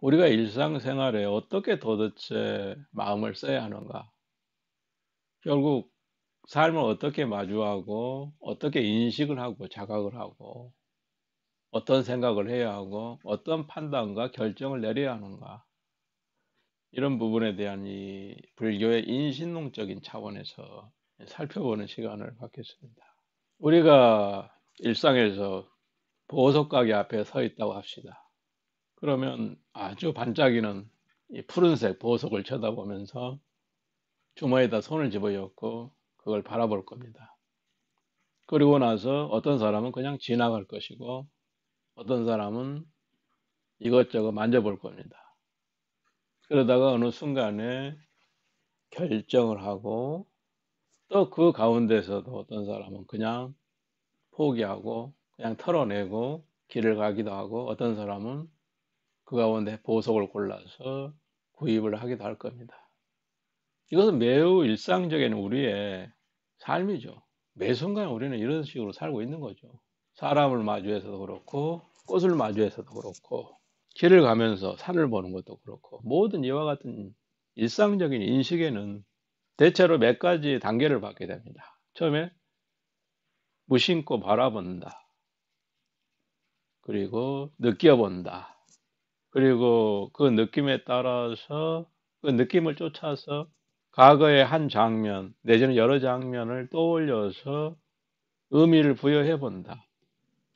우리가 일상생활에 어떻게 도대체 마음을 써야 하는가? 결국 삶을 어떻게 마주하고, 어떻게 인식을 하고, 자각을 하고, 어떤 생각을 해야 하고, 어떤 판단과 결정을 내려야 하는가? 이런 부분에 대한 이 불교의 인신론적인 차원에서 살펴보는 시간을 갖겠습니다. 우리가 일상에서 보석 가게 앞에 서 있다고 합시다. 그러면 아주 반짝이는 이 푸른색 보석을 쳐다보면서 주머니에다 손을 집어넣고 그걸 바라볼 겁니다. 그리고 나서 어떤 사람은 그냥 지나갈 것이고 어떤 사람은 이것저것 만져볼 겁니다. 그러다가 어느 순간에 결정을 하고 또 그 가운데서도 어떤 사람은 그냥 포기하고 그냥 털어내고 길을 가기도 하고 어떤 사람은 그 가운데 보석을 골라서 구입을 하기도 할 겁니다. 이것은 매우 일상적인 우리의 삶이죠. 매 순간 우리는 이런 식으로 살고 있는 거죠. 사람을 마주해서도 그렇고, 꽃을 마주해서도 그렇고, 길을 가면서 산을 보는 것도 그렇고, 모든 이와 같은 일상적인 인식에는 대체로 몇 가지 단계를 받게 됩니다. 처음에 무심코 바라본다. 그리고 느껴본다. 그리고 그 느낌에 따라서 그 느낌을 쫓아서 과거의 한 장면, 내지는 여러 장면을 떠올려서 의미를 부여해 본다.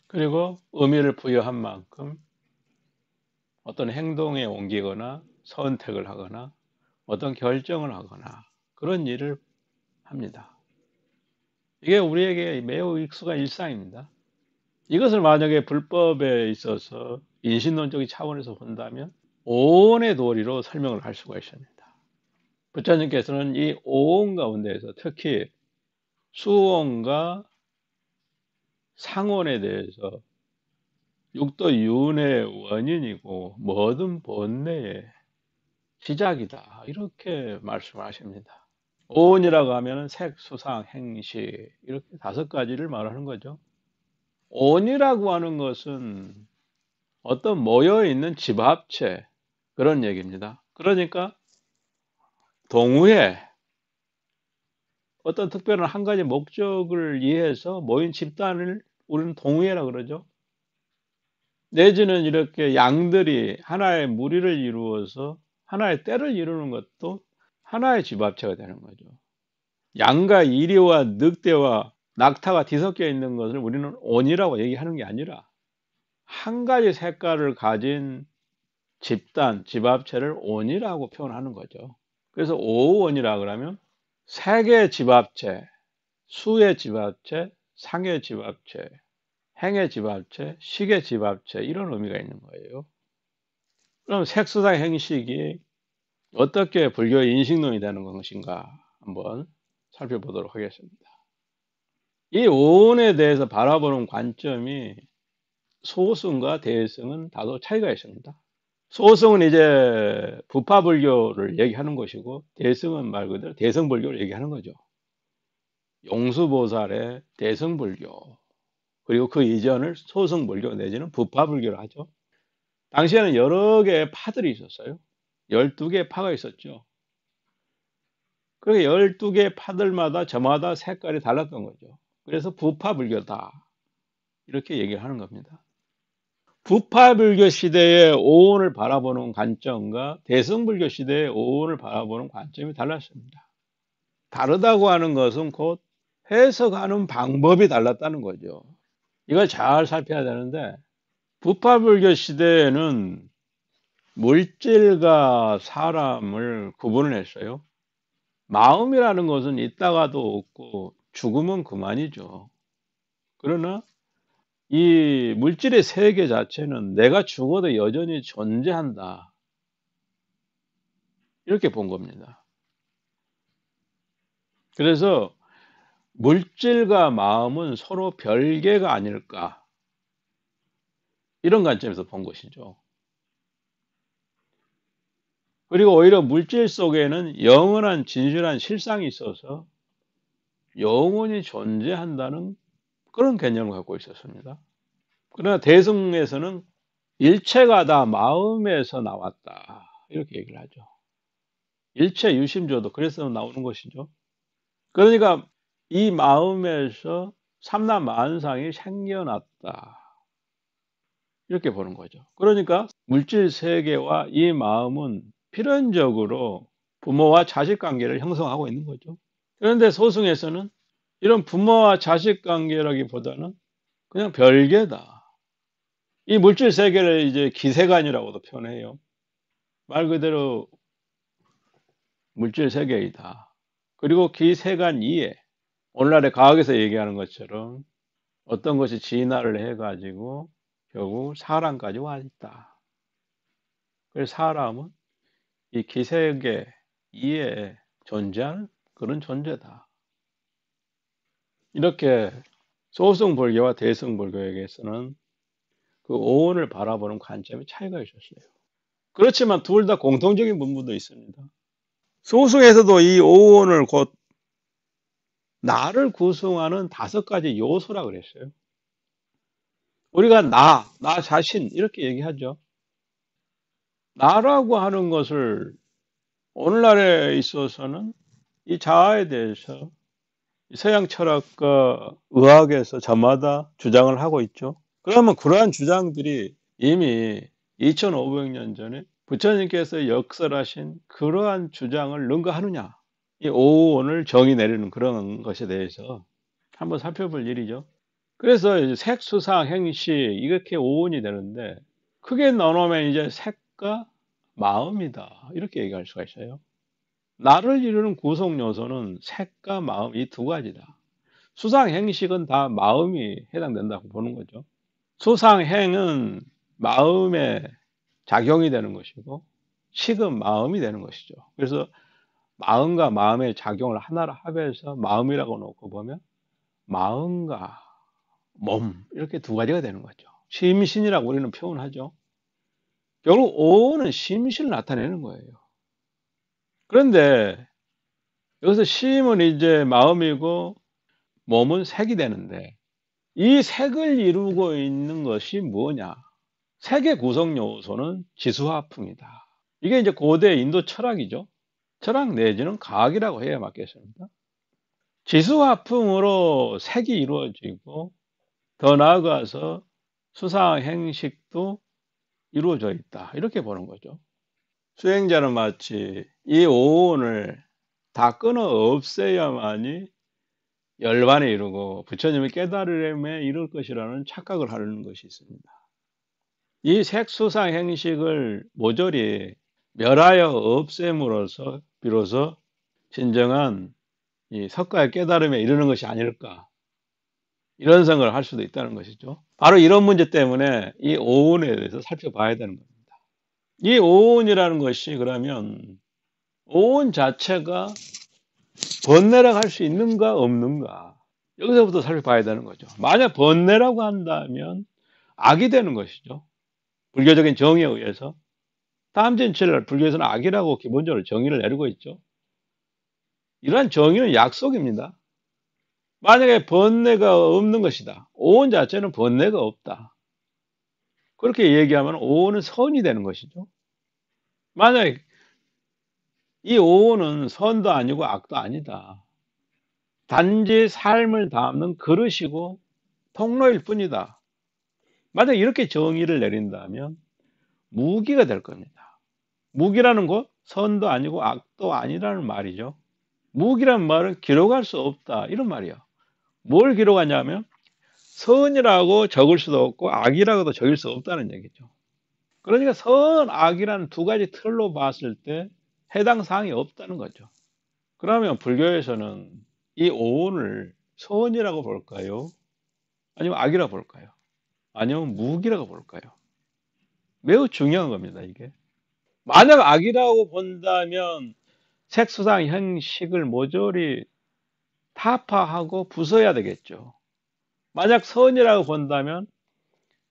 그리고 의미를 부여한 만큼 어떤 행동에 옮기거나 선택을 하거나 어떤 결정을 하거나 그런 일을 합니다. 이게 우리에게 매우 익숙한 일상입니다. 이것을 만약에 불법에 있어서 인신론적인 차원에서 본다면 오온의 도리로 설명을 할 수가 있습니다. 부처님께서는 이 오온 가운데에서 특히 수온과 상온에 대해서 육도 윤의 원인이고 모든 본래의 시작이다. 이렇게 말씀하십니다. 오온이라고 하면 색, 수상, 행시 이렇게 다섯 가지를 말하는 거죠. 온이라고 하는 것은 어떤 모여있는 집합체 그런 얘기입니다. 그러니까 동후에 어떤 특별한 한 가지 목적을 위해서 모인 집단을 우리는 동후회라 그러죠. 내지는 이렇게 양들이 하나의 무리를 이루어서 하나의 떼를 이루는 것도 하나의 집합체가 되는 거죠. 양과 이리와 늑대와 낙타가 뒤섞여 있는 것을 우리는 온이라고 얘기하는 게 아니라 한 가지 색깔을 가진 집단, 집합체를 온이라고 표현하는 거죠. 그래서 오온이라 그러면 색의 집합체, 수의 집합체, 상의 집합체, 행의 집합체, 식의 집합체 이런 의미가 있는 거예요. 그럼 색수상 행식이 어떻게 불교의 인식론이 되는 것인가 한번 살펴보도록 하겠습니다. 이 오온에 대해서 바라보는 관점이 소승과 대승은 다소 차이가 있습니다. 소승은 이제 부파불교를 얘기하는 것이고 대승은 말 그대로 대승불교를 얘기하는 거죠. 용수보살의 대승불교 그리고 그 이전을 소승불교 내지는 부파불교를 하죠. 당시에는 여러 개의 파들이 있었어요. 12개의 파가 있었죠. 그 12개의 파들마다 저마다 색깔이 달랐던 거죠. 그래서 부파불교다. 이렇게 얘기를 하는 겁니다. 부파불교 시대의 오온을 바라보는 관점과 대승불교 시대의 오온을 바라보는 관점이 달랐습니다. 다르다고 하는 것은 곧 해석하는 방법이 달랐다는 거죠. 이걸 잘 살펴야 되는데 부파불교 시대에는 물질과 사람을 구분을 했어요. 마음이라는 것은 있다가도 없고 죽으면 그만이죠. 그러나 이 물질의 세계 자체는 내가 죽어도 여전히 존재한다. 이렇게 본 겁니다. 그래서 물질과 마음은 서로 별개가 아닐까. 이런 관점에서 본 것이죠. 그리고 오히려 물질 속에는 영원한 진실한 실상이 있어서 영원히 존재한다는 그런 개념을 갖고 있었습니다. 그러나 대승에서는 일체가 다 마음에서 나왔다. 이렇게 얘기를 하죠. 일체 유심조도 그래서 나오는 것이죠. 그러니까 이 마음에서 삼라만상이 생겨났다. 이렇게 보는 거죠. 그러니까 물질 세계와 이 마음은 필연적으로 부모와 자식 관계를 형성하고 있는 거죠. 그런데 소승에서는 이런 부모와 자식 관계라기보다는 그냥 별개다. 이 물질 세계를 이제 기세관이라고도 표현해요. 말 그대로 물질 세계이다. 그리고 기세관 이에 오늘날의 과학에서 얘기하는 것처럼 어떤 것이 진화를 해가지고 결국 사람까지 와 있다. 그래서 사람은 이 기세계 이에 존재하는 그런 존재다. 이렇게 소승불교와 대승불교에게서는 그 오온을 바라보는 관점의 차이가 있었어요. 그렇지만 둘 다 공통적인 부분도 있습니다. 소승에서도 이 오온을 곧 나를 구성하는 5가지 요소라 그랬어요. 우리가 나 자신 이렇게 얘기하죠. 나라고 하는 것을 오늘날에 있어서는 이 자아에 대해서 서양 철학과 의학에서 저마다 주장을 하고 있죠. 그러면 그러한 주장들이 이미 2500년 전에 부처님께서 역설하신 그러한 주장을 능가하느냐? 이 오온을 정의 내리는 그런 것에 대해서 한번 살펴볼 일이죠. 그래서 이제 색, 수상, 행시 이렇게 오온이 되는데 크게 나누면 이제 색과 마음이다. 이렇게 얘기할 수가 있어요. 나를 이루는 구성 요소는 색과 마음 이 2가지다. 수상, 행식은 다 마음이 해당된다고 보는 거죠. 수상, 행은 마음의 작용이 되는 것이고 식은 마음이 되는 것이죠. 그래서 마음과 마음의 작용을 하나로 합해서 마음이라고 놓고 보면 마음과 몸 이렇게 2가지가 되는 거죠. 심신이라고 우리는 표현하죠. 결국 오는 심신을 나타내는 거예요. 그런데 여기서 심은 이제 마음이고 몸은 색이 되는데 이 색을 이루고 있는 것이 뭐냐? 색의 구성 요소는 지수화풍이다. 이게 이제 고대 인도 철학이죠. 철학 내지는 과학이라고 해야 맞겠습니다. 지수화풍으로 색이 이루어지고 더 나아가서 수상 행식도 이루어져 있다. 이렇게 보는 거죠. 수행자는 마치 이 오온을 다 끊어 없애야만이 열반에 이르고 부처님의 깨달음에 이를 것이라는 착각을 하는 것이 있습니다. 이 색수상 행식을 모조리 멸하여 없앰으로써 비로소 진정한 이 석가의 깨달음에 이르는 것이 아닐까 이런 생각을 할 수도 있다는 것이죠. 바로 이런 문제 때문에 이 오온에 대해서 살펴봐야 되는 겁니다. 이 오온이라는 것이 그러면 오온 자체가 번뇌라고 할 수 있는가 없는가 여기서부터 살펴봐야 되는 거죠. 만약 번뇌라고 한다면 악이 되는 것이죠. 불교적인 정의에 의해서 탐진치를 불교에서는 악이라고 기본적으로 정의를 내리고 있죠. 이러한 정의는 약속입니다. 만약에 번뇌가 없는 것이다. 오온 자체는 번뇌가 없다. 그렇게 얘기하면 오온은 선이 되는 것이죠. 만약에 이 오온은 선도 아니고 악도 아니다. 단지 삶을 담는 그릇이고 통로일 뿐이다. 만약 이렇게 정의를 내린다면 무기가 될 겁니다. 무기라는 것 선도 아니고 악도 아니라는 말이죠. 무기란 말은 기록할 수 없다 이런 말이에요. 뭘 기록하냐면 선이라고 적을 수도 없고 악이라고도 적을 수 없다는 얘기죠. 그러니까 선, 악이라는 2가지 틀로 봤을 때 해당 사항이 없다는 거죠. 그러면 불교에서는 이 오온을 선이라고 볼까요? 아니면 악이라고 볼까요? 아니면 무기라고 볼까요? 매우 중요한 겁니다, 이게. 만약 악이라고 본다면 색수상 형식을 모조리 타파하고 부숴야 되겠죠. 만약 선이라고 본다면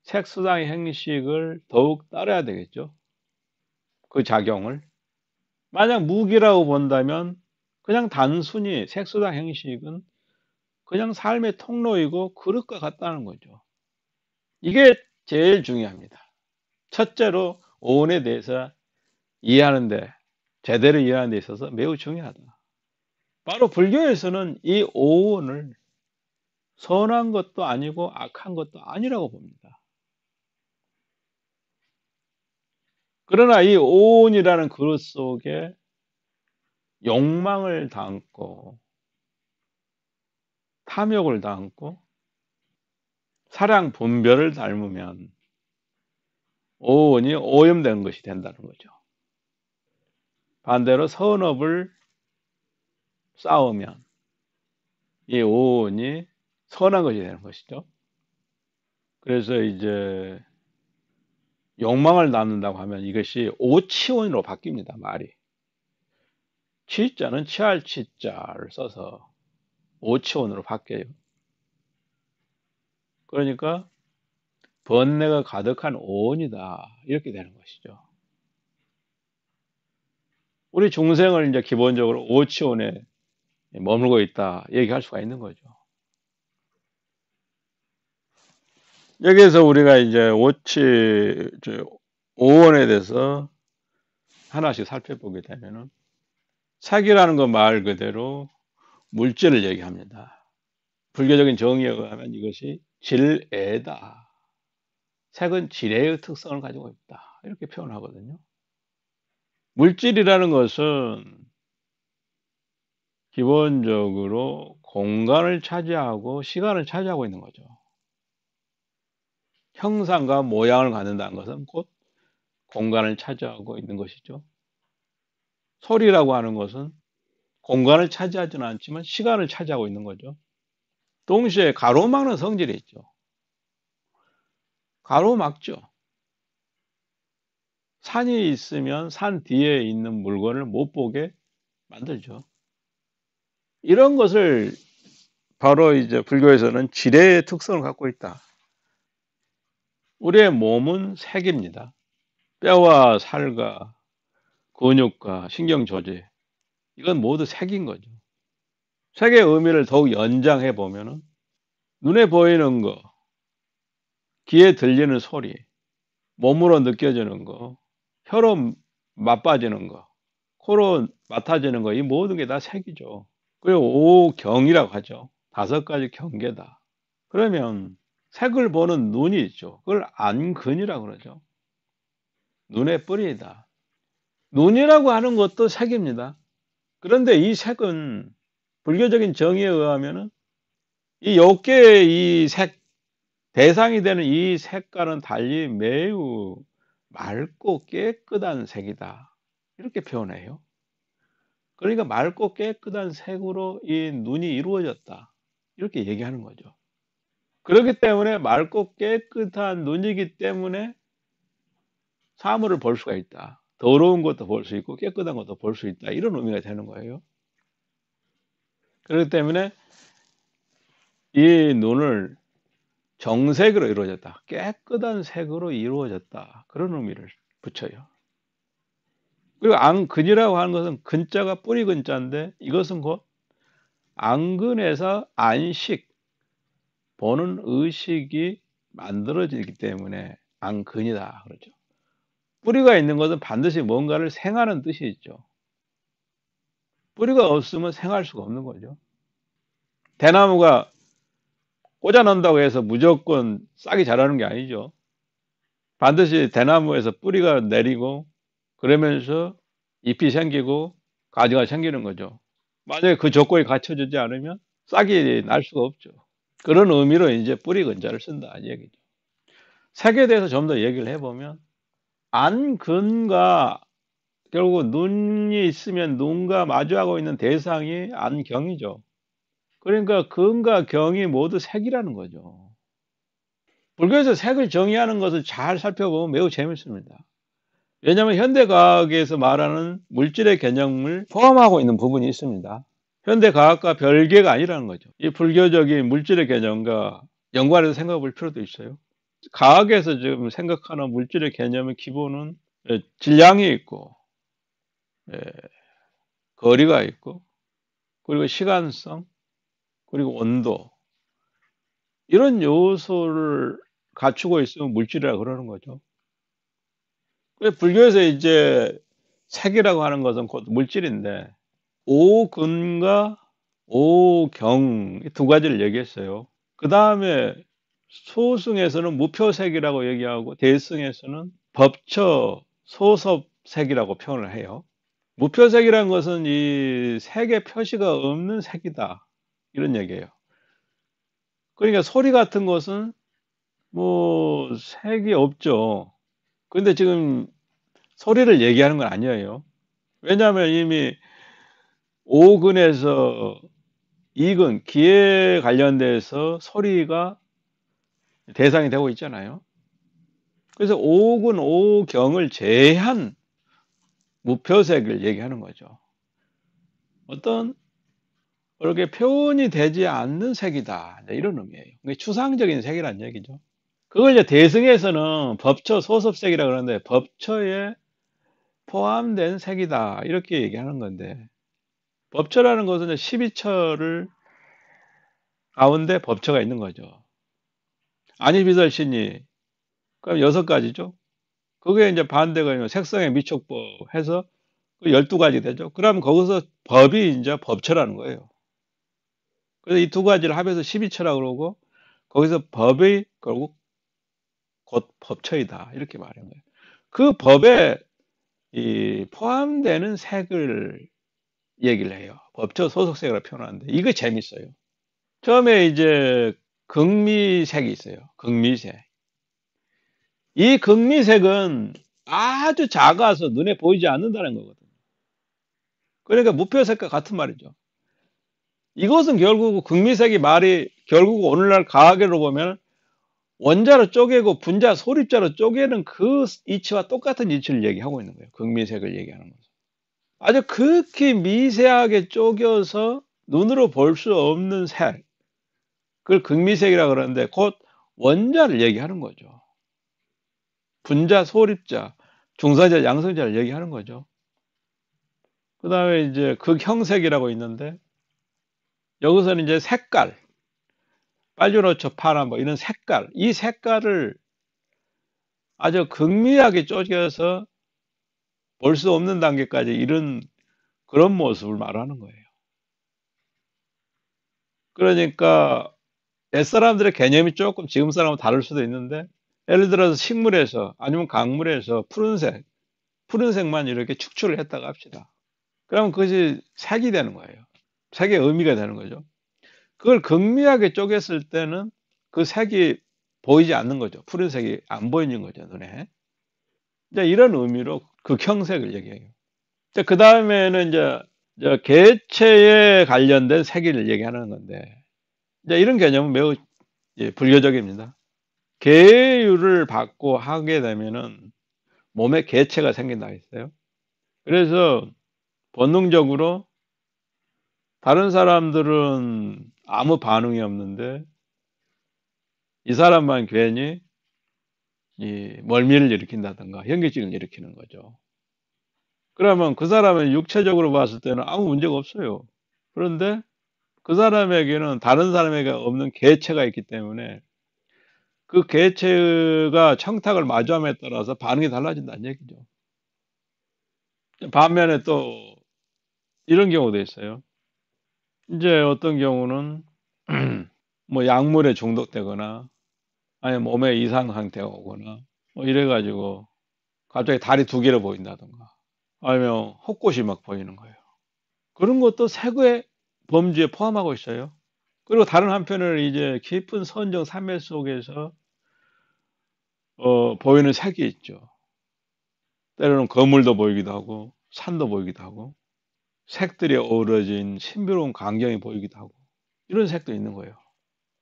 색수상 형식을 더욱 따라야 되겠죠. 그 작용을. 만약 무기라고 본다면 그냥 단순히 색수상 형식은 그냥 삶의 통로이고 그릇과 같다는 거죠. 이게 제일 중요합니다. 첫째로 오온에 대해서 이해하는데, 제대로 이해하는 데 있어서 매우 중요하다. 바로 불교에서는 이 오온을 선한 것도 아니고 악한 것도 아니라고 봅니다. 그러나 이 오온이라는 그릇 속에 욕망을 담고 탐욕을 담고 사랑 분별을 닮으면 오온이 오염된 것이 된다는 거죠. 반대로 선업을 쌓으면 이 오온이 선한 것이 되는 것이죠. 그래서 이제 욕망을 낳는다고 하면 이것이 오치원으로 바뀝니다. 말이. 치자는 치할 치자를 써서 오치원으로 바뀌어요. 그러니까 번뇌가 가득한 오온이다, 이렇게 되는 것이죠. 우리 중생을 이제 기본적으로 오치원에 머물고 있다 얘기할 수가 있는 거죠. 여기에서 우리가 이제 오원에 대해서 하나씩 살펴보게 되면은, 색이라는 거 말 그대로 물질을 얘기합니다. 불교적인 정의에 의하면 이것이 질애다. 색은 질애의 특성을 가지고 있다, 이렇게 표현하거든요. 물질이라는 것은 기본적으로 공간을 차지하고 시간을 차지하고 있는 거죠. 형상과 모양을 갖는다는 것은 곧 공간을 차지하고 있는 것이죠. 소리라고 하는 것은 공간을 차지하지는 않지만 시간을 차지하고 있는 거죠. 동시에 가로막는 성질이 있죠. 가로막죠. 산이 있으면 산 뒤에 있는 물건을 못 보게 만들죠. 이런 것을 바로 이제 불교에서는 지뢰의 특성을 갖고 있다. 우리의 몸은 색입니다. 뼈와 살과 근육과 신경 조직, 이건 모두 색인 거죠. 색의 의미를 더욱 연장해 보면은, 눈에 보이는 거, 귀에 들리는 소리, 몸으로 느껴지는 거, 혀로 맛봐지는 거, 코로 맡아지는 거, 이 모든 게 다 색이죠. 그리고 오경이라고 하죠. 5가지 경계다. 그러면 색을 보는 눈이 있죠. 그걸 안근이라고 그러죠. 눈의 뿌리이다. 눈이라고 하는 것도 색입니다. 그런데 이 색은 불교적인 정의에 의하면은 이 6개의 이 색, 대상이 되는 이 색깔은 달리 매우 맑고 깨끗한 색이다, 이렇게 표현해요. 그러니까 맑고 깨끗한 색으로 이 눈이 이루어졌다, 이렇게 얘기하는 거죠. 그렇기 때문에 맑고 깨끗한 눈이기 때문에 사물을 볼 수가 있다. 더러운 것도 볼 수 있고 깨끗한 것도 볼 수 있다, 이런 의미가 되는 거예요. 그렇기 때문에 이 눈을 정색으로 이루어졌다, 깨끗한 색으로 이루어졌다, 그런 의미를 붙여요. 그리고 안근이라고 하는 것은 근자가 뿌리 근자인데, 이것은 곧 안근에서 안식, 보는 의식이 만들어지기 때문에 안근이다 그러죠. 뿌리가 있는 것은 반드시 뭔가를 생하는 뜻이 있죠. 뿌리가 없으면 생할 수가 없는 거죠. 대나무가 꽂아 놓는다고 해서 무조건 싹이 자라는 게 아니죠. 반드시 대나무에서 뿌리가 내리고 그러면서 잎이 생기고 가지가 생기는 거죠. 만약에 그 조건이 갖춰지지 않으면 싹이 날 수가 없죠. 그런 의미로 이제 뿌리 근자를 쓴다, 이 얘기죠. 색에 대해서 좀 더 얘기를 해보면, 안근과, 결국 눈이 있으면 눈과 마주하고 있는 대상이 안경이죠. 그러니까 근과 경이 모두 색이라는 거죠. 불교에서 색을 정의하는 것을 잘 살펴보면 매우 재밌습니다. 왜냐하면 현대과학에서 말하는 물질의 개념을 포함하고 있는 부분이 있습니다. 현대과학과 별개가 아니라는 거죠. 이 불교적인 물질의 개념과 연관해서 생각해 볼 필요도 있어요. 과학에서 지금 생각하는 물질의 개념의 기본은 질량이 있고, 예, 거리가 있고, 그리고 시간성, 그리고 온도, 이런 요소를 갖추고 있으면 물질이라고 그러는 거죠. 불교에서 이제 색이라고 하는 것은 곧 물질인데, 오근과 오경 이 두 가지를 얘기했어요. 그 다음에 소승에서는 무표색이라고 얘기하고 대승에서는 법처 소섭색이라고 표현을 해요. 무표색이라는 것은 이 색의 표시가 없는 색이다, 이런 얘기예요. 그러니까 소리 같은 것은 뭐 색이 없죠. 근데 지금 소리를 얘기하는 건 아니에요. 왜냐하면 이미 오근에서 이근 귀에 관련돼서 소리가 대상이 되고 있잖아요. 그래서 오근 오경을 제한 무표색을 얘기하는 거죠. 어떤 그렇게 표현이 되지 않는 색이다, 이런 의미예요. 그게 추상적인 색이란 얘기죠. 그걸 이제 대승에서는 법처 소섭색이라 그러는데, 법처에 포함된 색이다, 이렇게 얘기하는 건데, 법처라는 것은 이제 12처를 가운데 법처가 있는 거죠. 아니비설신이 그럼 6가지죠. 그게 이제 반대가 색성의 미촉법 해서 12가지 되죠. 그럼 거기서 법이 이제 법처라는 거예요. 그래서 이 두 가지를 합해서 12처라고 그러고, 거기서 법이 결국 곧 법처이다, 이렇게 말하는 거예요. 그 법에 이 포함되는 색을 얘기를 해요. 법처 소속색이라고 표현하는데, 이거 재밌어요. 처음에 이제 극미색이 있어요. 극미색. 이 극미색은 아주 작아서 눈에 보이지 않는다는 거거든요. 그러니까 무표색과 같은 말이죠. 이것은 결국 극미색이 말이 결국 오늘날 과학으로 보면 원자로 쪼개고 분자 소립자로 쪼개는 그 이치와 똑같은 이치를 얘기하고 있는 거예요. 극미색을 얘기하는 거죠. 아주 극히 미세하게 쪼개서 눈으로 볼 수 없는 색, 그걸 극미색이라고 그러는데 곧 원자를 얘기하는 거죠. 분자 소립자, 중성자 양성자를 얘기하는 거죠. 그 다음에 이제 극형색이라고 있는데, 여기서는 이제 색깔, 빨주노초 파란 뭐 이런 색깔, 이 색깔을 아주 극미하게 쪼개서 볼 수 없는 단계까지 이런 그런 모습을 말하는 거예요. 그러니까 옛사람들의 개념이 조금 지금 사람은 다를 수도 있는데, 예를 들어서 식물에서 아니면 강물에서 푸른색만 이렇게 축출을 했다고 합시다. 그러면 그것이 색이 되는 거예요. 색의 의미가 되는 거죠. 그걸 극미하게 쪼갰을 때는 그 색이 보이지 않는 거죠. 푸른색이 안 보이는 거죠, 눈에. 이제 이런 의미로 극형색을 얘기해요. 그 다음에는 이제 개체에 관련된 색을 얘기하는 건데, 이제 이런 개념은 매우 불교적입니다. 계율을 받고 하게 되면은 몸에 개체가 생긴다 했어요. 그래서 본능적으로 다른 사람들은 아무 반응이 없는데 이 사람만 괜히 이 멀미를 일으킨다든가 현기증을 일으키는 거죠. 그러면 그 사람은 육체적으로 봤을 때는 아무 문제가 없어요. 그런데 그 사람에게는 다른 사람에게 없는 개체가 있기 때문에 그 개체가 청탁을 마주함에 따라서 반응이 달라진다는 얘기죠. 반면에 또 이런 경우도 있어요. 이제 어떤 경우는 뭐 약물에 중독되거나 아니면 몸에 이상 상태가 오거나 뭐 이래가지고 갑자기 다리 2개로 보인다든가 아니면 헛것이 막 보이는 거예요. 그런 것도 색의 범주에 포함하고 있어요. 그리고 다른 한편으로 이제 깊은 선정 산매 속에서 보이는 색이 있죠. 때로는 거물도 보이기도 하고 산도 보이기도 하고 색들이 어우러진 신비로운 광경이 보이기도 하고 이런 색도 있는 거예요.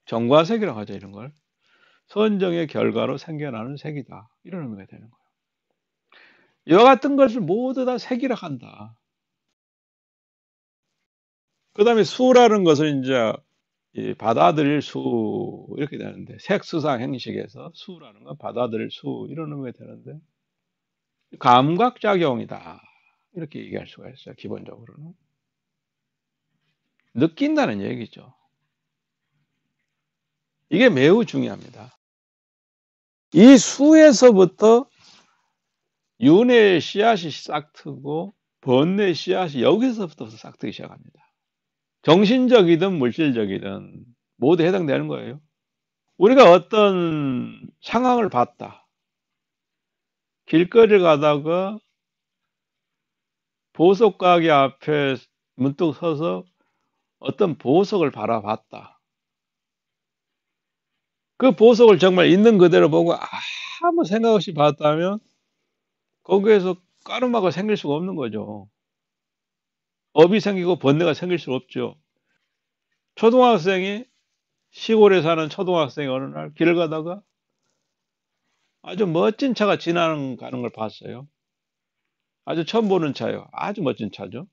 정과색이라고 하죠, 이런 걸. 선정의 결과로 생겨나는 색이다, 이런 의미가 되는 거예요. 이와 같은 것을 모두 다 색이라 한다. 그 다음에 수라는 것은 이제 받아들일 수 이렇게 되는데, 색수상 행식에서 수라는 건 받아들일 수 이런 의미가 되는데, 감각작용이다, 이렇게 얘기할 수가 있어요. 기본적으로는 느낀다는 얘기죠. 이게 매우 중요합니다. 이 수에서부터 윤회의 씨앗이 싹트고 번뇌의 씨앗이 여기서부터 싹트기 시작합니다. 정신적이든 물질적이든 모두 해당되는 거예요. 우리가 어떤 상황을 봤다. 길거리를 가다가 보석 가게 앞에 문득 서서 어떤 보석을 바라봤다. 그 보석을 정말 있는 그대로 보고 아무 생각 없이 봤다면 거기에서 까르마가 생길 수가 없는 거죠. 업이 생기고 번뇌가 생길 수 없죠. 초등학생이 시골에 사는 초등학생이 어느 날 길을 가다가 아주 멋진 차가 가는 걸 봤어요. 아주 처음 보는 차예요. 아주 멋진 차죠.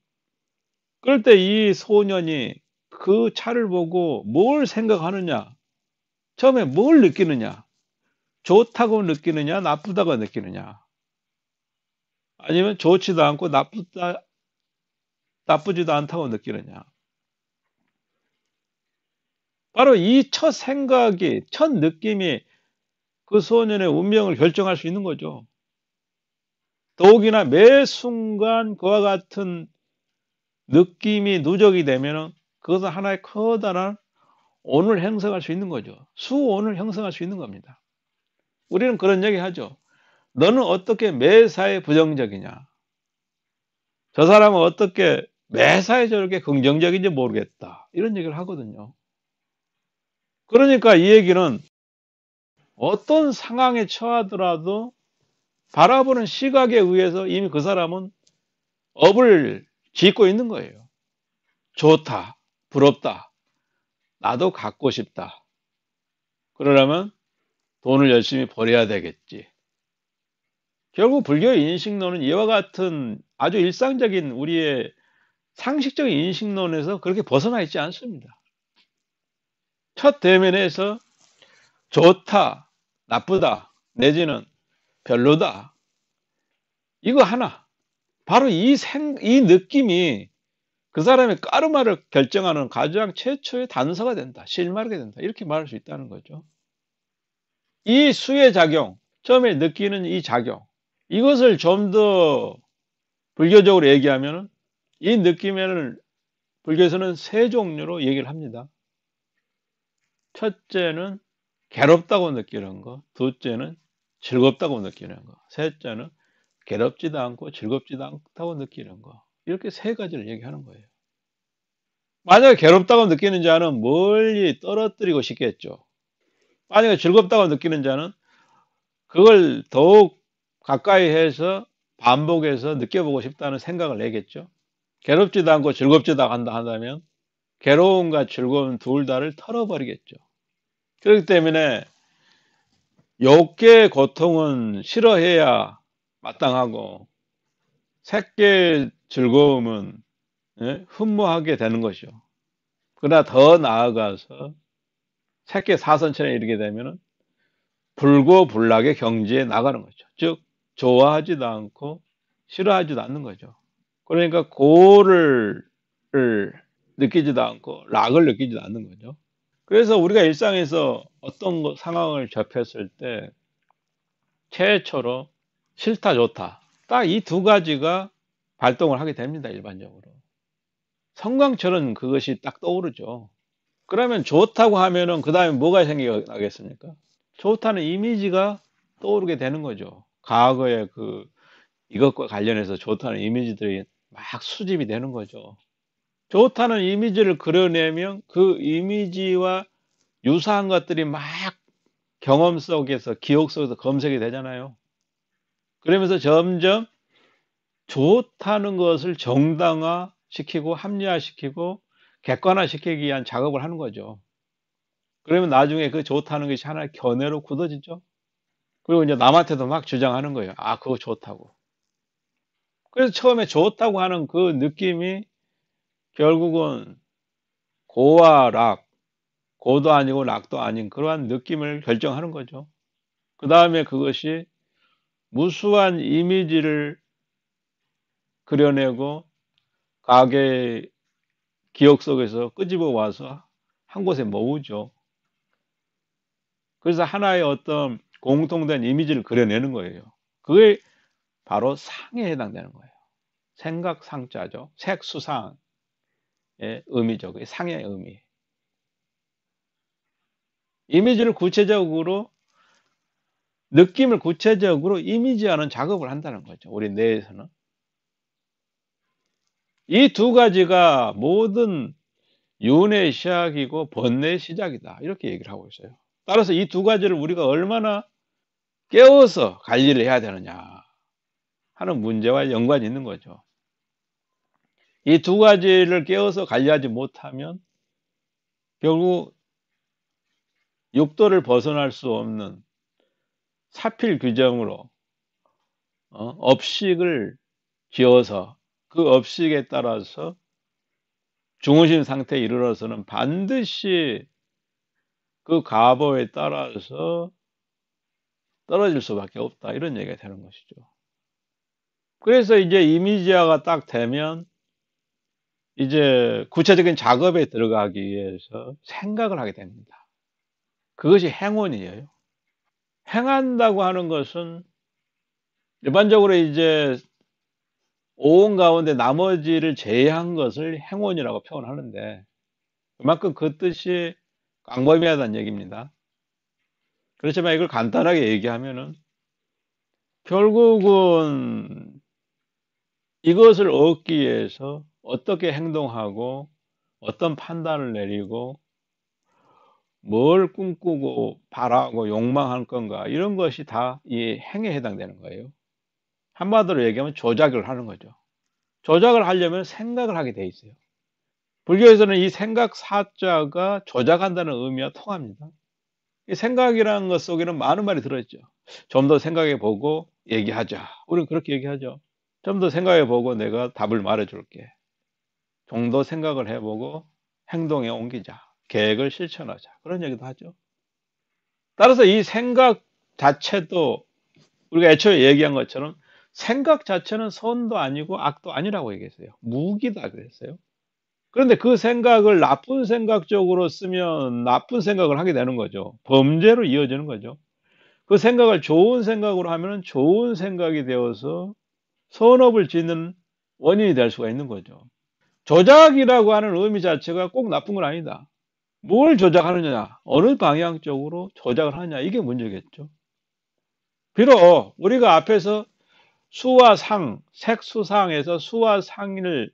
그럴 때 이 소년이 그 차를 보고 뭘 생각하느냐? 처음에 뭘 느끼느냐? 좋다고 느끼느냐? 나쁘다고 느끼느냐? 아니면 좋지도 않고 나쁘지도 않다고 느끼느냐? 바로 이 첫 생각이, 첫 느낌이 그 소년의 운명을 결정할 수 있는 거죠. 더욱이나 매 순간 그와 같은 느낌이 누적이 되면은 그것은 하나의 커다란 온을 형성할 수 있는 거죠. 수온을 형성할 수 있는 겁니다. 우리는 그런 얘기 하죠. 너는 어떻게 매사에 부정적이냐? 저 사람은 어떻게 매사에 저렇게 긍정적인지 모르겠다. 이런 얘기를 하거든요. 그러니까 이 얘기는 어떤 상황에 처하더라도 바라보는 시각에 의해서 이미 그 사람은 업을 짓고 있는 거예요. 좋다, 부럽다, 나도 갖고 싶다. 그러려면 돈을 열심히 벌여야 되겠지. 결국 불교의 인식론은 이와 같은 아주 일상적인 우리의 상식적인 인식론에서 그렇게 벗어나 있지 않습니다. 첫 대면에서 좋다, 나쁘다, 내지는 별로다. 이거 하나. 바로 이 느낌이 그 사람의 까르마를 결정하는 가장 최초의 단서가 된다. 실마리가 된다. 이렇게 말할 수 있다는 거죠. 이 수의 작용, 처음에 느끼는 이 작용, 이것을 좀 더 불교적으로 얘기하면 이 느낌에는 불교에서는 세 종류로 얘기를 합니다. 첫째는 괴롭다고 느끼는 거, 둘째는 즐겁다고 느끼는 거, 셋째는 괴롭지도 않고 즐겁지도 않다고 느끼는 거. 이렇게 세 가지를 얘기하는 거예요. 만약에 괴롭다고 느끼는 자는 멀리 떨어뜨리고 싶겠죠. 만약에 즐겁다고 느끼는 자는 그걸 더욱 가까이 해서 반복해서 느껴보고 싶다는 생각을 내겠죠. 괴롭지도 않고 즐겁지도 않다 한다면 괴로움과 즐거움 둘 다를 털어버리겠죠. 그렇기 때문에 욕의 고통은 싫어해야 마땅하고 색의 즐거움은 흠모하게 되는 것이죠. 그러나 더 나아가서 색계 사선천에 이르게 되면 불고불락의 경지에 나가는 거죠. 즉 좋아하지도 않고 싫어하지도 않는 거죠. 그러니까 고를 느끼지도 않고 락을 느끼지도 않는 거죠. 그래서 우리가 일상에서 어떤 상황을 접했을 때 최초로 싫다 좋다 딱 이 두 가지가 발동을 하게 됩니다. 일반적으로 성광처럼 그것이 딱 떠오르죠. 그러면 좋다고 하면은 그 다음에 뭐가 생겨나겠습니까? 좋다는 이미지가 떠오르게 되는 거죠. 과거에 이것과 관련해서 좋다는 이미지들이 막 수집이 되는 거죠. 좋다는 이미지를 그려내면 그 이미지와 유사한 것들이 막 경험 속에서, 기억 속에서 검색이 되잖아요. 그러면서 점점 좋다는 것을 정당화시키고 합리화시키고 객관화시키기 위한 작업을 하는 거죠. 그러면 나중에 그 좋다는 것이 하나의 견해로 굳어지죠. 그리고 이제 남한테도 막 주장하는 거예요. 아, 그거 좋다고. 그래서 처음에 좋다고 하는 그 느낌이 결국은 고와 락, 고도 아니고 락도 아닌 그러한 느낌을 결정하는 거죠. 그 다음에 그것이 무수한 이미지를 그려내고 가게의 기억 속에서 끄집어 와서 한 곳에 모으죠. 그래서 하나의 어떤 공통된 이미지를 그려내는 거예요. 그게 바로 상에 해당되는 거예요. 생각 상자죠. 색수상의 의미죠. 그 상의 의미. 이미지를 구체적으로 느낌을 구체적으로 이미지하는 작업을 한다는 거죠. 우리 뇌에서는. 이 두 가지가 모든 윤회의 시작이고 번뇌의 시작이다. 이렇게 얘기를 하고 있어요. 따라서 이 두 가지를 우리가 얼마나 깨워서 관리를 해야 되느냐 하는 문제와 연관이 있는 거죠. 이 두 가지를 깨워서 관리하지 못하면 결국 육도를 벗어날 수 없는 사필 규정으로 업식을 지어서 그 업식에 따라서 중후심 상태에 이르러서는 반드시 그 가보에 따라서 떨어질 수밖에 없다. 이런 얘기가 되는 것이죠. 그래서 이제 이미지화가 딱 되면 이제 구체적인 작업에 들어가기 위해서 생각을 하게 됩니다. 그것이 행원이에요. 행한다고 하는 것은 일반적으로 이제 오온 가운데 나머지를 제외한 것을 행원이라고 표현하는데 그만큼 그 뜻이 광범위하다는 얘기입니다. 그렇지만 이걸 간단하게 얘기하면은 결국은 이것을 얻기 위해서 어떻게 행동하고 어떤 판단을 내리고 뭘 꿈꾸고 바라고 욕망할 건가 이런 것이 다 이 행에 해당되는 거예요. 한마디로 얘기하면 조작을 하는 거죠. 조작을 하려면 생각을 하게 돼 있어요. 불교에서는 이 생각 사자가 조작한다는 의미와 통합니다. 이 생각이라는 것 속에는 많은 말이 들어있죠. 좀 더 생각해 보고 얘기하자. 우리는 그렇게 얘기하죠. 좀 더 생각해 보고 내가 답을 말해 줄게. 좀 더 생각을 해 보고 행동에 옮기자. 계획을 실천하자. 그런 얘기도 하죠. 따라서 이 생각 자체도 우리가 애초에 얘기한 것처럼 생각 자체는 선도 아니고 악도 아니라고 얘기했어요. 무기다 그랬어요. 그런데 그 생각을 나쁜 생각 쪽으로 쓰면 나쁜 생각을 하게 되는 거죠. 범죄로 이어지는 거죠. 그 생각을 좋은 생각으로 하면 좋은 생각이 되어서 선업을 짓는 원인이 될 수가 있는 거죠. 조작이라고 하는 의미 자체가 꼭 나쁜 건 아니다. 뭘 조작하느냐, 어느 방향 쪽으로 조작을 하느냐, 이게 문제겠죠. 비록 우리가 앞에서 수와 상, 색수상에서 수와 상을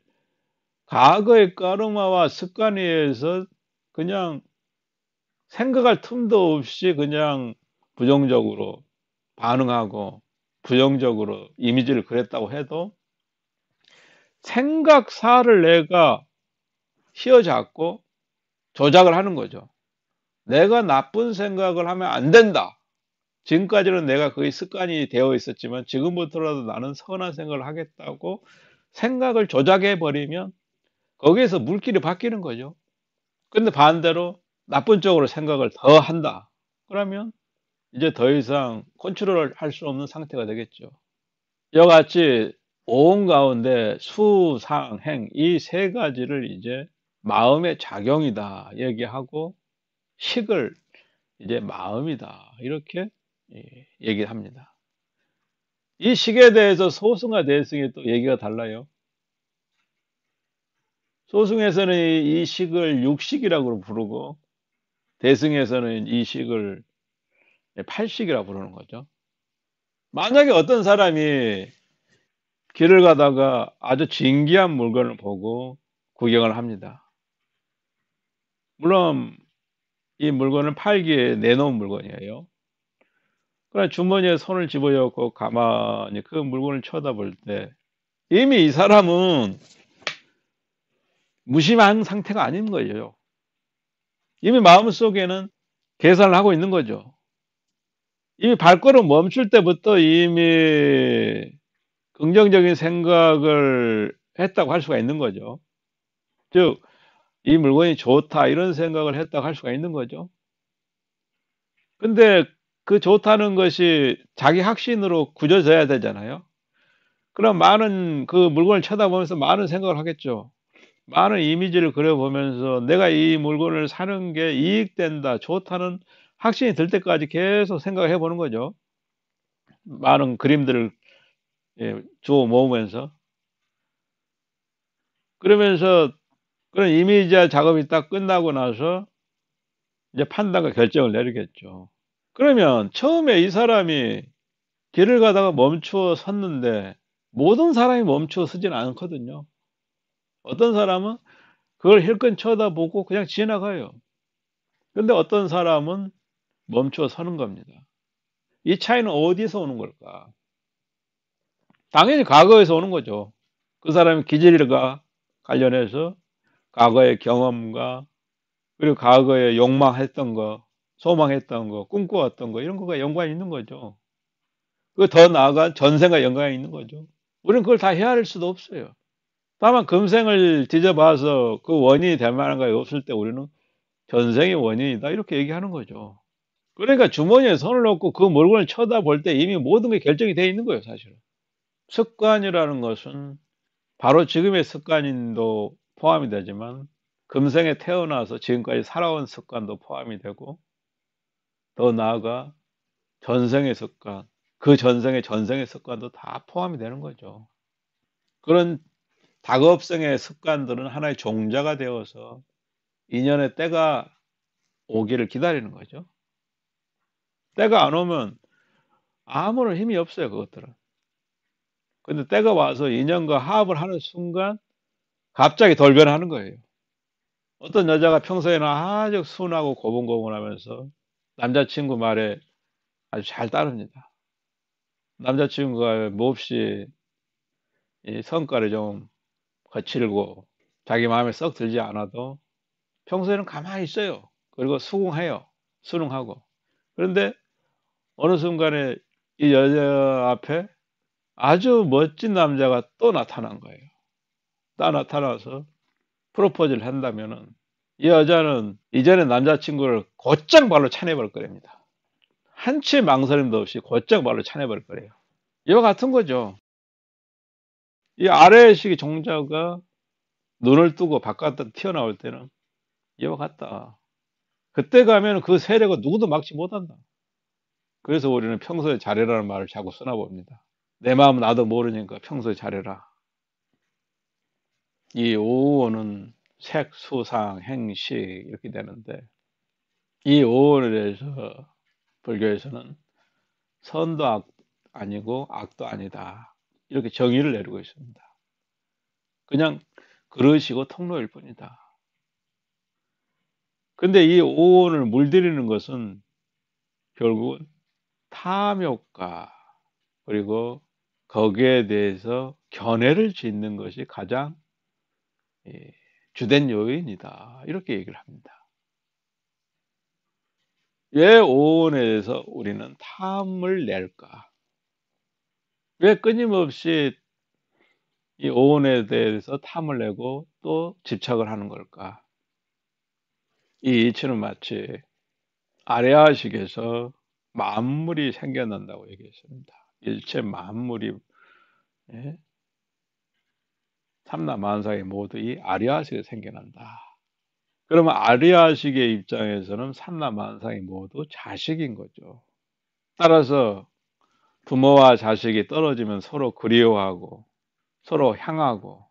과거의 까르마와 습관에 의해서 그냥 생각할 틈도 없이 그냥 부정적으로 반응하고 부정적으로 이미지를 그렸다고 해도 생각사를 내가 휘어잡고 조작을 하는 거죠. 내가 나쁜 생각을 하면 안 된다. 지금까지는 내가 그게 습관이 되어 있었지만 지금부터라도 나는 선한 생각을 하겠다고 생각을 조작해 버리면 거기에서 물길이 바뀌는 거죠. 근데 반대로 나쁜 쪽으로 생각을 더 한다. 그러면 이제 더 이상 컨트롤을 할 수 없는 상태가 되겠죠. 이와 같이 오온 가운데 수, 상, 행 이 세 가지를 이제 마음의 작용이다 얘기하고 식을 이제 마음이다 이렇게 얘기를 합니다. 이 식에 대해서 소승과 대승이 또 얘기가 달라요. 소승에서는 이 식을 육식이라고 부르고 대승에서는 이 식을 팔식이라고 부르는 거죠. 만약에 어떤 사람이 길을 가다가 아주 진귀한 물건을 보고 구경을 합니다. 물론 이 물건은 팔기에 내놓은 물건이에요. 그러나 주머니에 손을 집어넣고 가만히 그 물건을 쳐다볼 때 이미 이 사람은 무심한 상태가 아닌 거예요. 이미 마음속에는 계산을 하고 있는 거죠. 이미 발걸음 멈출 때부터 이미 긍정적인 생각을 했다고 할 수가 있는 거죠. 즉, 이 물건이 좋다, 이런 생각을 했다고 할 수가 있는 거죠. 근데 그 좋다는 것이 자기 확신으로 굳어져야 되잖아요. 그럼 많은 그 물건을 쳐다보면서 많은 생각을 하겠죠. 많은 이미지를 그려보면서 내가 이 물건을 사는 게 이익된다, 좋다는 확신이 들 때까지 계속 생각을 해보는 거죠. 많은 그림들을 예, 주워 모으면서 그러면서 그런 이미지화 작업이 딱 끝나고 나서 이제 판단과 결정을 내리겠죠. 그러면 처음에 이 사람이 길을 가다가 멈추어 섰는데 모든 사람이 멈추어 서진 않거든요. 어떤 사람은 그걸 힐끔 쳐다보고 그냥 지나가요. 근데 어떤 사람은 멈추어 서는 겁니다. 이 차이는 어디서 오는 걸까? 당연히 과거에서 오는 거죠. 그 사람의 기질과 관련해서 과거의 경험과 그리고 과거에 욕망했던 거, 소망했던 거, 꿈꿔왔던 거 이런 거가 연관이 있는 거죠. 그 더 나아가 전생과 연관이 있는 거죠. 우리는 그걸 다 헤아릴 수도 없어요. 다만 금생을 뒤져봐서 그 원인이 될 만한 거 없을 때 우리는 전생의 원인이다 이렇게 얘기하는 거죠. 그러니까 주머니에 손을 넣고 그 물건을 쳐다볼 때 이미 모든 게 결정이 되어 있는 거예요, 사실은. 습관이라는 것은 바로 지금의 습관도 포함이 되지만 금생에 태어나서 지금까지 살아온 습관도 포함이 되고 더 나아가 전생의 습관, 그 전생의 습관도 다 포함이 되는 거죠. 그런 다급성의 습관들은 하나의 종자가 되어서 인연의 때가 오기를 기다리는 거죠. 때가 안 오면 아무런 힘이 없어요, 그것들은. 근데 때가 와서 인연과 화합을 하는 순간 갑자기 돌변하는 거예요. 어떤 여자가 평소에는 아주 순하고 고분고분하면서 남자친구 말에 아주 잘 따릅니다. 남자친구가 몹시 이 성깔이 좀 거칠고 자기 마음에 썩 들지 않아도 평소에는 가만히 있어요. 그리고 수긍해요. 순응하고. 그런데 어느 순간에 이 여자 앞에 아주 멋진 남자가 또 나타난 거예요. 딱 나타나서 프로포즈를 한다면은 이 여자는 이전에 남자친구를 곧장 발로 차내버릴 거랍니다. 한치의 망설임도 없이 곧장 발로 차내버릴 거래요. 이와 같은 거죠. 이 아래의식의 종자가 눈을 뜨고 바깥으로 튀어나올 때는 이와 같다. 그때 가면 그 세력은 누구도 막지 못한다. 그래서 우리는 평소에 잘해라는 말을 자꾸 쓰나 봅니다. 내 마음 나도 모르니까 평소에 잘해라. 이 오호는 색, 수상, 행식 이렇게 되는데 이 오호에 대해서 불교에서는 선도 아니고 악도 아니다. 이렇게 정의를 내리고 있습니다. 그냥 그러시고 통로일 뿐이다. 근데 이 오온을 물들이는 것은 결국은 탐욕과 그리고 거기에 대해서 견해를 짓는 것이 가장 주된 요인이다. 이렇게 얘기를 합니다. 왜 오온에 대해서 우리는 탐을 낼까? 왜 끊임없이 이 오온에 대해서 탐을 내고 또 집착을 하는 걸까? 이 이치는 마치 아레아식에서 만물이 생겨난다고 얘기했습니다. 일체 만물이 예? 삼라만상이 모두 이 아리아식에 생겨난다. 그러면 아리아식의 입장에서는 삼라만상이 모두 자식인 거죠. 따라서 부모와 자식이 떨어지면 서로 그리워하고 서로 향하고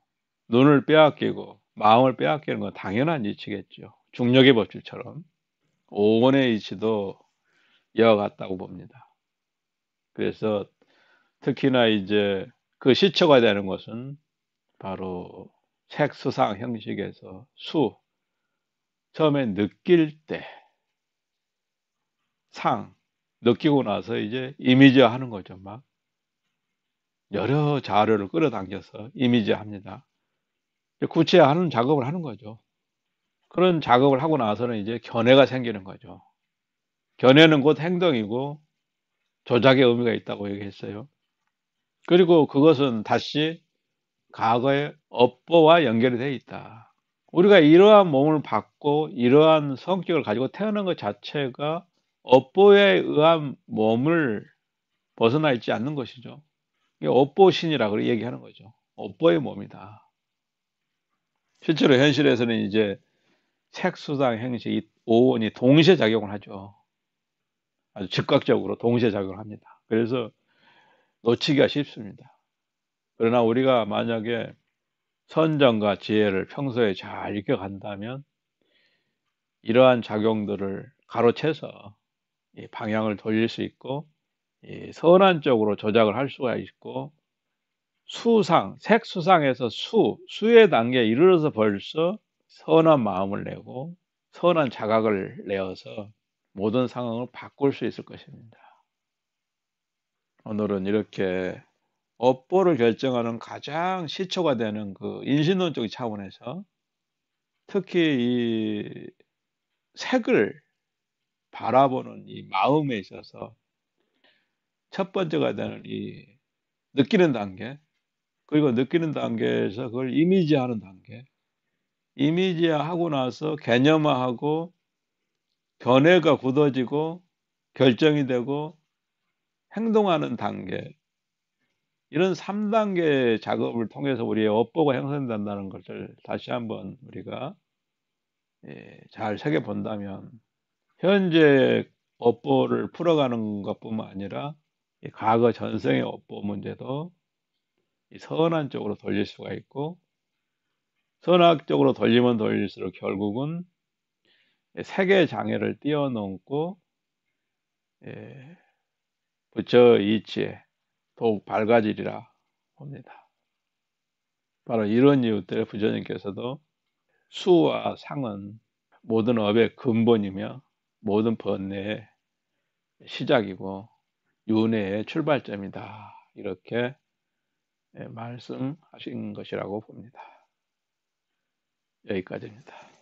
눈을 빼앗기고 마음을 빼앗기는 건 당연한 이치겠죠. 중력의 법칙처럼 오원의 이치도 이와 같다고 봅니다. 그래서 특히나 이제 그 시초가 되는 것은 바로 색수상 형식에서 처음에 느낄 때 느끼고 나서 이제 이미지화 하는 거죠. 막 여러 자료를 끌어당겨서 이미지화 합니다. 구체화하는 작업을 하는 거죠. 그런 작업을 하고 나서는 이제 견해가 생기는 거죠. 견해는 곧 행동이고 조작의 의미가 있다고 얘기했어요. 그리고 그것은 다시 과거의 업보와 연결이 되어 있다. 우리가 이러한 몸을 받고 이러한 성격을 가지고 태어난 것 자체가 업보에 의한 몸을 벗어나 있지 않는 것이죠. 이게 업보신이라고 얘기하는 거죠. 업보의 몸이다. 실제로 현실에서는 이제 색수상 행식 이 오온이 동시에 작용을 하죠. 아주 즉각적으로 동시에 작용을 합니다. 그래서 놓치기가 쉽습니다. 그러나 우리가 만약에 선정과 지혜를 평소에 잘 익혀간다면 이러한 작용들을 가로채서 이 방향을 돌릴 수 있고 이 선한 쪽으로 조작을 할 수가 있고 수상, 색수상에서 수의 단계에 이르러서 벌써 선한 마음을 내고 선한 자각을 내어서 모든 상황을 바꿀 수 있을 것입니다. 오늘은 이렇게 업보를 결정하는 가장 시초가 되는 그 인신론적 차원에서 특히 이 색을 바라보는 이 마음에 있어서 첫 번째가 되는 이 느끼는 단계, 그리고 느끼는 단계에서 그걸 이미지하는 단계, 이미지하고 나서 개념화하고 견해가 굳어지고 결정이 되고 행동하는 단계, 이런 3단계 작업을 통해서 우리의 업보가 형성된다는 것을 다시 한번 우리가 잘 새겨본다면 현재 업보를 풀어가는 것뿐만 아니라 이 과거 전생의 업보 문제도 이 선한 쪽으로 돌릴 수가 있고 선악 쪽으로 돌리면 돌릴수록 결국은 세계 장애를 뛰어넘고 예, 부처 이치에 더욱 밝아지리라 봅니다. 바로 이런 이유 때문에 부처님께서도 수와 상은 모든 업의 근본이며 모든 번뇌의 시작이고 윤회의 출발점이다. 이렇게 말씀하신 것이라고 봅니다. 여기까지입니다.